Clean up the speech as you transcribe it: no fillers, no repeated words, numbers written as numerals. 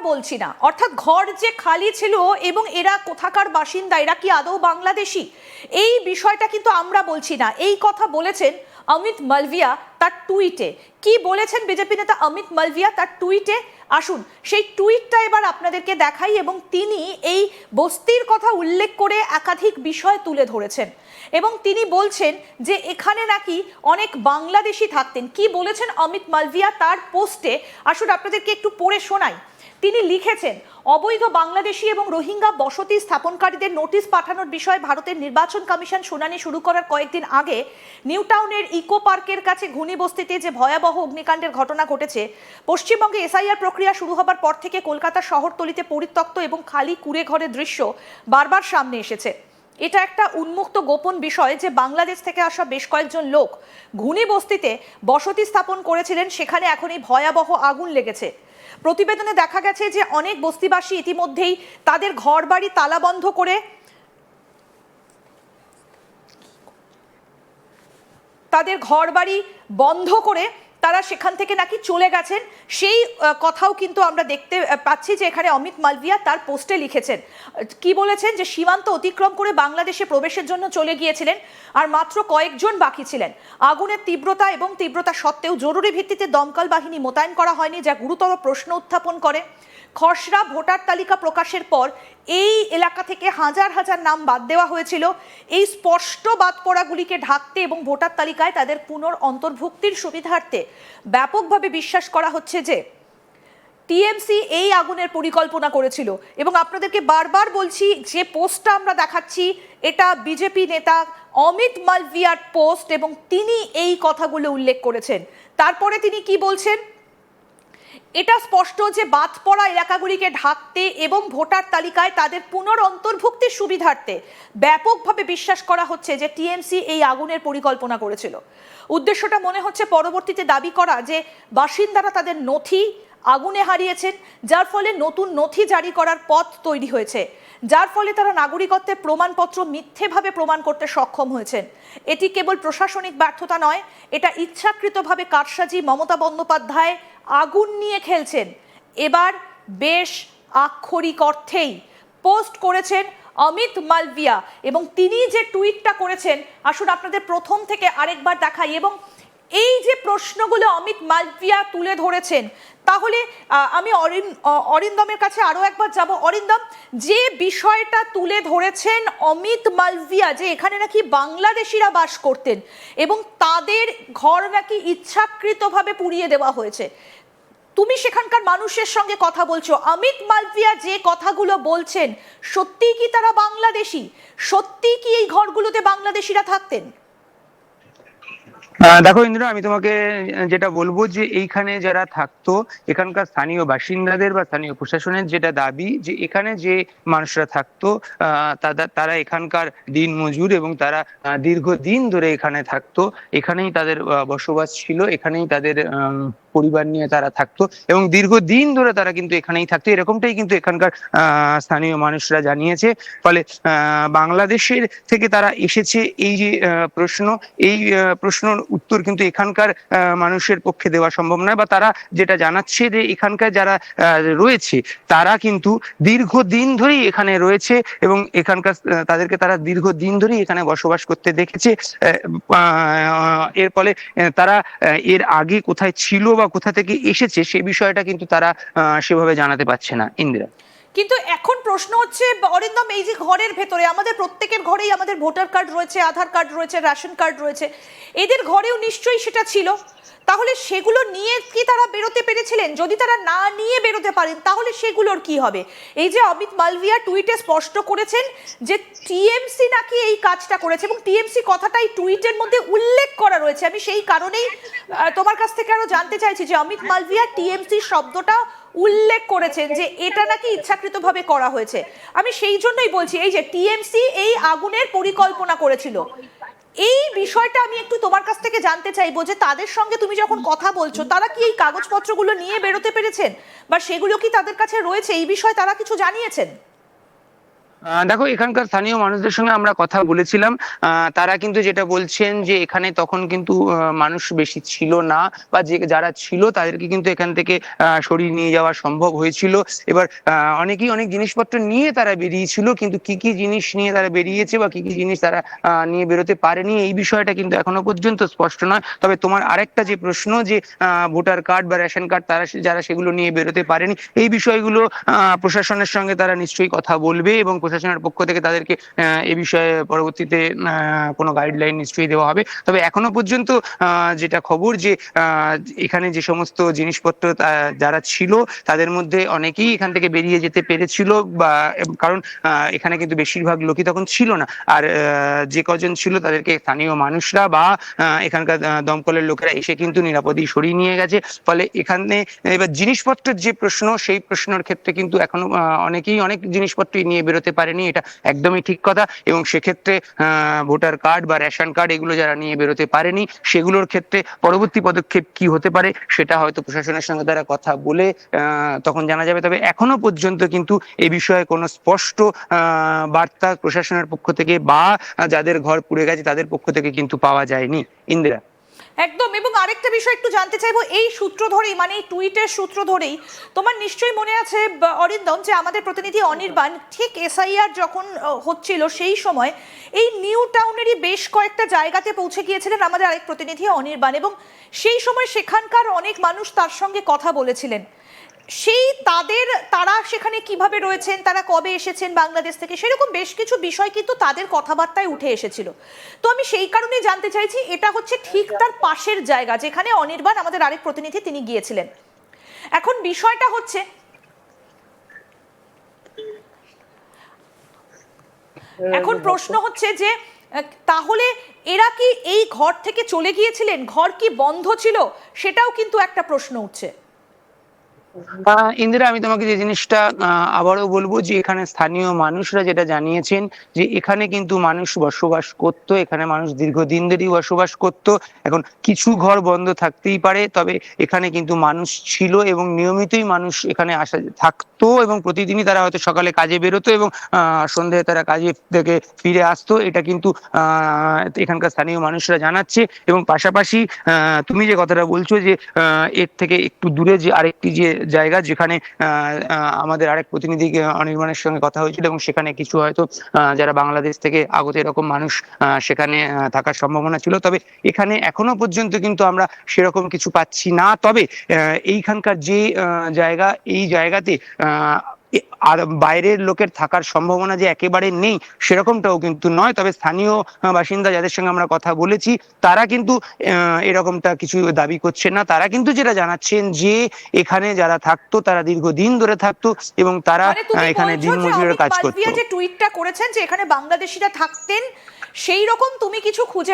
বলছি না, অর্থাৎ ঘর যে খালি ছিল এবং এরা কোথাকার বাসিন্দা, এরা কি আদৌ বাংলাদেশি, এই বিষয়টা কিন্তু আমরা বলছি না। এই কথা বলেছেন অমিত মালভিয়া তার টুইটে। কি বলেছেন বিজেপি নেতা অমিত মালভিয়া তার টুইটে? আসুন সেই টুইটটা এবার আপনাদেরকে দেখাই। এবং তিনি এই বস্তির কথা উল্লেখ করে একাধিক বিষয় তুলে ধরেছেন এবং তিনি বলছেন যে এখানে নাকি অনেক বাংলাদেশি থাকতেন। কি বলেছেন অমিত মালভিয়া তার পোস্টে, আসুন আপনাদেরকে একটু পড়ে শোনাই। তিনি লিখেছেন, অবৈধ বাংলাদেশি এবং রোহিঙ্গা বসতি স্থাপনকারীদের নোটিশ পাঠানোর বিষয়ে ভারতের নির্বাচন কমিশন শুনানি শুরু করার কয়েকদিন আগে নিউ টাউনের ইকো পার্কের কাছে ঘুনিবস্তিতে যে ভয়াবহ অগ্নিকাণ্ডের ঘটনা ঘটেছে, পশ্চিমবঙ্গে এসআইআর প্রক্রিয়া শুরু হবার পর থেকে কলকাতার শহরতলিতে পরিত্যক্ত এবং খালি কুড়ে ঘরের দৃশ্য বারবার সামনে এসেছে। এটা একটা উন্মুক্ত গোপন বিষয় যে বাংলাদেশ থেকে আসা বেশ কয়েকজন লোক ঘুনি বস্তিতে বসতি স্থাপন করেছিলেন, সেখানে এখন এই ভয়াবহ আগুন লেগেছে। প্রতিবেদনে দেখা গেছে যে অনেক বস্তিবাসী ইতিমধ্যেই তাদের ঘরবাড়ি তালাবন্ধ করে তারা সেখান থেকে নাকি চলে গেছেন। সেই কথাও কিন্তু আমরা দেখতে পাচ্ছি যে এখানে অমিত মালভিয়া তার পোস্টে লিখেছেন। কি বলেছেন? যে সীমান্ত অতিক্রম করে বাংলাদেশে প্রবেশের জন্য চলে গিয়েছিলেন আর মাত্র কয়েকজন বাকি ছিলেন। আগুনের তীব্রতা সত্ত্বেও জরুরি ভিত্তিতে দমকল বাহিনী মোতায়েন করা হয়নি, যা গুরুতর প্রশ্ন উত্থাপন করে। খসড়া ভোটার তালিকা প্রকাশের পর এই এলাকা থেকে হাজার হাজার নাম বাদ দেওয়া হয়েছিল। এই স্পষ্ট বাদ পড়াগুলিকে ঢাকতে এবং ভোটার তালিকায় তাদের পুনর অন্তর্ভুক্তির সুবিধার্থে ব্যাপকভাবে বিশ্বাস করা হচ্ছে যে টিএমসি এই আগুনের পরিকল্পনা করেছিল। এবং আপনাদেরকে বারবার বলছি, যে পোস্টটা আমরা দেখাচ্ছি এটা বিজেপি নেতা অমিত মালভিয়ার পোস্ট এবং তিনি এই কথাগুলো উল্লেখ করেছেন। তারপরে তিনি কি বলছেন? এটা স্পষ্ট যে বাদ পড়া এলাকাগুলিকে ঢাকতে এবং ভোটার তালিকায় তাদের পুনর অন্তর্ভুক্তির সুবিধার্থে ব্যাপকভাবে বিশ্বাস করা হচ্ছে যে টিএমসি এই আগুনের পরিকল্পনা করেছিল। উদ্দেশ্যটা মনে হচ্ছে পরবর্তীতে দাবি করা যে বাসিন্দারা তাদের নথি আগুনে হারিয়েছেন, যার ফলে নতুন নথি জারি করার পথ তৈরি হয়েছে, যার ফলে তারা নাগরিকত্বের প্রমাণপত্র মিথ্যেভাবে প্রমাণ করতে সক্ষম হয়েছেন। এটি কেবল প্রশাসনিক ব্যর্থতা নয়, এটা ইচ্ছাকৃতভাবে কারসাজি। মমতা বন্দ্যোপাধ্যায় আগুন নিয়ে খেলছেন, এবার বেশ আক্ষরিক অর্থেই। পোস্ট করেছেন অমিত মালভিয়া এবং তিনি যে টুইটটা করেছেন আসুন আপনাদের প্রথম থেকে আরেকবার দেখাই। এবং এই যে প্রশ্নগুলো অমিত মালভিয়া তুলে ধরেছেন, তাহলে আমি অরিন্দমের কাছে আরো একবার যাব। অরিন্দম, যে বিষয়টা তুলে ধরেছেন অমিত মালভিয়া, যে এখানে নাকি বাংলাদেশিরা বাস করতেন এবং তাদের ঘর নাকি ইচ্ছাকৃতভাবে পুড়িয়ে দেওয়া হয়েছে, তুমি সেখানকার মানুষের সঙ্গে কথা বলছো, অমিত মালভিয়া যে কথাগুলো বলছেন সত্যিই কি তারা বাংলাদেশি? সত্যিই কি এই ঘরগুলোতে বাংলাদেশিরা থাকতেন? দেখো ইন্দ্র, আমি তোমাকে যেটা বলবো যে এইখানে যারা থাকতো, এখানকার স্থানীয় বাসিন্দাদের বা স্থানীয় প্রশাসনের যেটা দাবি যে এখানে যে মানুষরা থাকতো তারা এখানকার দিনমজুর এবং তারা দীর্ঘদিন ধরে এখানে থাকতো, এখানেই তাদের বসবাস ছিল, এখানেই তাদের পরিবার নিয়ে তারা থাকতো এবং দীর্ঘদিন ধরে তারা কিন্তু এখানেই থাকতো, এরকমটাই কিন্তু এখানকার স্থানীয় মানুষরা জানিয়েছে। ফলে বাংলাদেশের থেকে তারা এসেছে, এই যে প্রশ্ন, এই প্রশ্নের উত্তর কিন্তু এখানকার মানুষের পক্ষে দেওয়া সম্ভব নয়, বা তারা যেটা জানাচ্ছে যে এখানকার যারা রয়েছে তারা কিন্তু দীর্ঘদিন ধরেই এখানে রয়েছে এবং এখানকার তাদেরকে তারা দীর্ঘদিন ধরেই এখানে বসবাস করতে দেখেছে। এর ফলে তারা এর আগে কোথায় ছিল বা কোথা থেকে এসেছে সে বিষয়টা কিন্তু তারা সেভাবে জানাতে পারছে না। ইন্দিরা, কিন্তু এখন প্রশ্ন হচ্ছে অরিন্দম, এই যে ঘরের ভেতরে আমাদের প্রত্যেকের ঘরেই আমাদের ভোটার কার্ড রয়েছে, আধার কার্ড রয়েছে, রেশন কার্ড রয়েছে, এদের ঘরেও নিশ্চয়ই সেটা ছিল, তাহলে সেগুলো নিয়ে কি তারা বেরোতে পেরেছিলেন? যদি তারা না নিয়ে বেরোতে পারেন তাহলে সেগুলোর কি হবে? এই যে অমিত মালভিয়া টুইটে স্পষ্ট করেছেন যে টিএমসি নাকি এই কাজটা করেছে এবং টিএমসি কথাটাই টুইটের মধ্যে উল্লেখ করা রয়েছে। আমি সেই কারণেই তোমার কাছ থেকে আরো জানতে চাইছি যে অমিত মালভিয়া টিএমসি শব্দটা উল্লেখ করেছেন যে এটা নাকি ইচ্ছাকৃতভাবে করা হয়েছে। আমি সেই জন্যই বলছি এই যে টিএমসি এই আগুনের পরিকল্পনা করেছিল, এই বিষয়টা আমি একটু তোমার কাছ থেকে জানতে চাইবো যে তাদের সঙ্গে তুমি যখন কথা বলছো তারা কি এই কাগজপত্রগুলো নিয়ে বেরোতে পেরেছেন বা সেগুলো কি তাদের কাছে রয়েছে, এই বিষয়ে তারা কিছু জানিয়েছেন? দেখো, এখানকার স্থানীয় মানুষদের সঙ্গে আমরা কথা বলেছিলাম। তারা কিন্তু যেটা বলছেন যে এখানে তখন কিন্তু মানুষ বেশি ছিল না, বা যে যারা ছিল তাদেরকে কিন্তু এখান থেকে সরিয়ে নিয়ে যাওয়া সম্ভব হয়েছিল। এবার অনেকেই অনেক জিনিসপত্র নিয়ে তারা বেরিয়েছিল, কিন্তু কি কি জিনিস নিয়ে তারা বেরিয়েছে বা কি কি জিনিস তারা নিয়ে বেরোতে পারেনি, এই বিষয়টা কিন্তু এখনো পর্যন্ত স্পষ্ট নয়। তবে তোমার আরেকটা যে প্রশ্ন, যে ভোটার কার্ড বা রেশন কার্ড তারা যারা সেগুলো নিয়ে বেরোতে পারেনি, এই বিষয়গুলো প্রশাসনের সঙ্গে তারা নিশ্চয়ই কথা বলবে, এবং প্রশাসনের পক্ষ থেকে তাদেরকে এ বিষয়ে পরবর্তীতে কোনো গাইডলাইন নিশ্চয়ই দেওয়া হবে। তবে এখনো পর্যন্ত যেটা খবর, যে এখানে যে সমস্ত জিনিসপত্র যারা ছিল তাদের মধ্যে অনেকেই এখান থেকে বেরিয়ে যেতে পেরেছিল, বা কারণ এখানে কিন্তু বেশিরভাগ লোকই তখন ছিল না। আর যে কজন ছিল তাদেরকে স্থানীয় মানুষরা বা এখানকার দমকলের লোকেরা এসে কিন্তু নিরাপদেই সরিয়ে নিয়ে গেছে। ফলে এখানে এবার জিনিসপত্রের যে প্রশ্ন, সেই প্রশ্নের ক্ষেত্রে কিন্তু এখনো অনেকেই অনেক জিনিসপত্রই নিয়ে বেরোতে পারেনি, এটা একদমই ঠিক কথা। এবং সেক্ষেত্রে ভোটার কার্ড বা রেশন কার্ড এগুলো যারা নিয়ে বেরোতে পারেনি, সেগুলোর ক্ষেত্রে পরবর্তী পদক্ষেপ কি হতে পারে সেটা হয়তো প্রশাসনের সঙ্গে তারা কথা বলে তখন জানা যাবে। তবে এখনো পর্যন্ত কিন্তু এই বিষয়ে কোনো স্পষ্ট বার্তা প্রশাসনের পক্ষ থেকে বা যাদের ঘর পুড়ে গেছে তাদের পক্ষ থেকে কিন্তু পাওয়া যায়নি, ইন্দিরা। একদম। এবং আরেকটা বিষয় একটু জানতে চাইবো, এই সূত্র ধরেই, মানে এই টুইটের সূত্র ধরেই, তোমার নিশ্চয়ই মনে আছে অরিন্দম, যে আমাদের প্রতিনিধি অনির্বাণ ঠিক এসআইআর যখন হচ্ছিল সেই সময় এই নিউ টাউনেরই বেশ কয়েকটা জায়গাতে পৌঁছে গিয়েছিলেন আমাদের আরেক প্রতিনিধি অনির্বাণ, এবং সেই সময় সেখানকার অনেক মানুষ তার সঙ্গে কথা বলেছিলেন। সেই তারা সেখানে কিভাবে রয়েছেন, তারা কবে এসেছেন বাংলাদেশ থেকে, সেরকম বেশ কিছু বিষয় কিন্তু তাদের কথাবার্তায় উঠে এসেছিল। তো আমি সেই কারণেই জানতে চাইছি, এটা হচ্ছে ঠিক তার পাশের জায়গা যেখানে অনির্বাণ আমাদের আরেক প্রতিনিধি তিনি গিয়েছিলেন। এখন বিষয়টা হচ্ছে, এখন প্রশ্ন হচ্ছে যে তাহলে এরা কি এই ঘর থেকে চলে গিয়েছিলেন, ঘর কি বন্ধ ছিল, সেটাও কিন্তু একটা প্রশ্ন উঠছে। ইন্দিরা, আমি তোমাকে যে জিনিসটা আবারও বলবো, যে এখানে স্থানীয় মানুষরা যেটা জানিয়েছেন, যে এখানে কিন্তু মানুষ বসবাস করতো, এখানে মানুষ দীর্ঘদিন ধরেই বসবাস করতো। এখন কিছু ঘর বন্ধ থাকতেই পারে, তবে এখানে কিন্তু মানুষ ছিল এবং নিয়মিতই মানুষ এখানে আসা থাকতো, এবং প্রতিদিনই তারা হয়তো সকালে কাজে বেরোতো এবং সন্ধ্যায় তারা কাজে থেকে ফিরে আসতো। এটা কিন্তু এখানকার স্থানীয় মানুষরা জানাচ্ছে। এবং পাশাপাশি তুমি যে কথাটা বলছো, যে এর থেকে একটু দূরে যে আরেকটি যে জায়গা, যেখানে আমাদের আরেক প্রতিনিধি অনির্বাণের সঙ্গে কথা হয়েছিল, এবং সেখানে কিছু হয়তো যারা বাংলাদেশ থেকে আগত এরকম মানুষ সেখানে থাকার সম্ভাবনা ছিল। তবে এখানে এখনো পর্যন্ত কিন্তু আমরা সেরকম কিছু পাচ্ছি না। তবে এইখানকার যে জায়গা, এই জায়গাতে আর বাইরের লোকের থাকার সম্ভাবনা যে একেবারে নেই সেরকমটাও কিন্তু নয়। তবে স্থানীয় বাসিন্দা যাদের সঙ্গে আমরা কথা বলেছি, তারা কিন্তু এরকমটা কিছু দাবি করছেন না। তারা কিন্তু যেটা জানাচ্ছেন, যে এখানে যারা থাকতো তারা দীর্ঘদিন ধরে থাকতো এবং তারা মানে তুমি এখানে বলছো যে দিনমজুরের অমিত কাজ করতো। মালভিয়া যে টুইটটা করেছেন যে এখানে বাংলাদেশিরা থাকতেন, সেই রকম তুমি কিছু খুঁজে